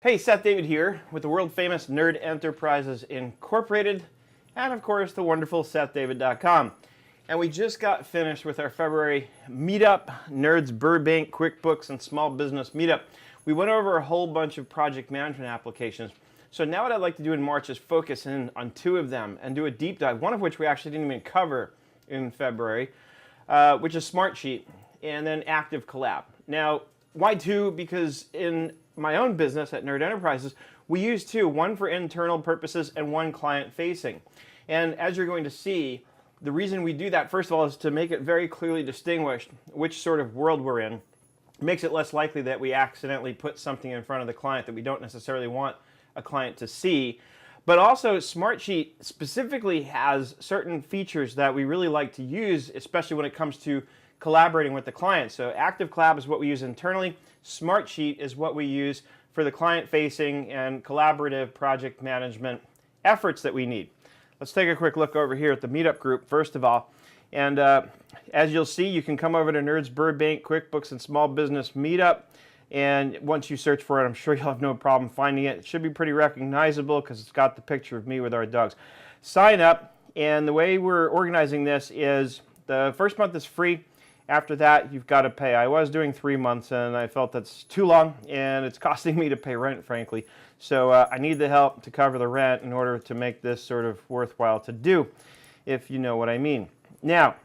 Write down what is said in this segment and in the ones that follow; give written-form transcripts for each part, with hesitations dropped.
Hey, Seth David here with the world famous Nerd Enterprises Incorporated and of course the wonderful SethDavid.com. And we just got finished with our February meetup, Nerds Burbank QuickBooks and Small Business Meetup. We went over a whole bunch of project management applications. So now what I'd like to do in March is focus in on two of them and do a deep dive, one of which we actually didn't even cover in February, which is Smartsheet, and then Active Collab. Now, why two? Because in my own business at Nerd Enterprises, we use two, one for internal purposes and one client facing. And as you're going to see, the reason we do that, first of all, is to make it very clearly distinguished which sort of world we're in. It makes it less likely that we accidentally put something in front of the client that we don't necessarily want a client to see. But also, Smartsheet specifically has certain features that we really like to use, especially when it comes to collaborating with the client. So Active Collab is what we use internally. Smartsheet is what we use for the client-facing and collaborative project management efforts that we need. Let's take a quick look over here at the meetup group, first of all. And as you'll see, you can come over to Nerds Burbank QuickBooks and Small Business Meetup. And once you search for it, I'm sure you'll have no problem finding it. It should be pretty recognizable because it's got the picture of me with our dogs. Sign up, and the way we're organizing this is the first month is free. After that, you've got to pay. I was doing 3 months, and I felt that's too long, and it's costing me to pay rent, frankly. So I need the help to cover the rent in order to make this sort of worthwhile to do, if you know what I mean. Now,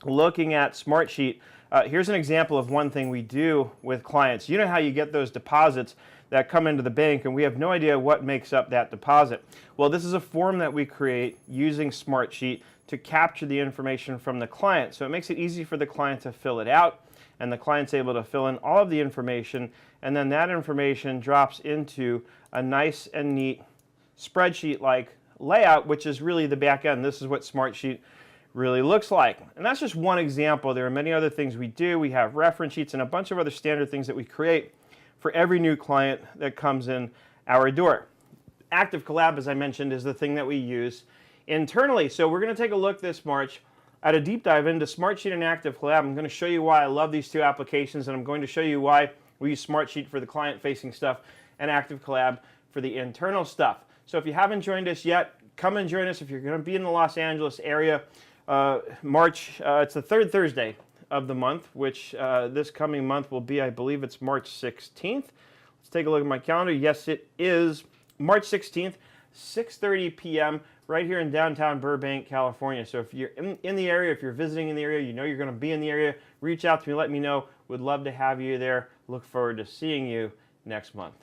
looking at Smartsheet, here's an example of one thing we do with clients. You know how you get those deposits that come into the bank, and we have no idea what makes up that deposit. Well, this is a form that we create using Smartsheet to capture the information from the client. So it makes it easy for the client to fill it out, and the client's able to fill in all of the information, and then that information drops into a nice and neat spreadsheet-like layout, which is really the back end. This is what Smartsheet really looks like. And that's just one example. There are many other things we do. We have reference sheets and a bunch of other standard things that we create for every new client that comes in our door. Active Collab, as I mentioned, is the thing that we use internally. So we're going to take a look this March at a deep dive into Smartsheet and Active Collab. I'm going to show you why I love these two applications, and I'm going to show you why we use Smartsheet for the client-facing stuff and Active Collab for the internal stuff. So if you haven't joined us yet, come and join us. If you're going to be in the Los Angeles area, March, it's the third Thursday of the month, which this coming month will be, I believe it's March 16th. Let's take a look at my calendar. Yes, it is March 16th, 6:30 p.m. right here in downtown Burbank, California. So if you're in the area, if you're visiting in the area, you know you're going to be in the area, reach out to me, let me know. Would love to have you there. Look forward to seeing you next month.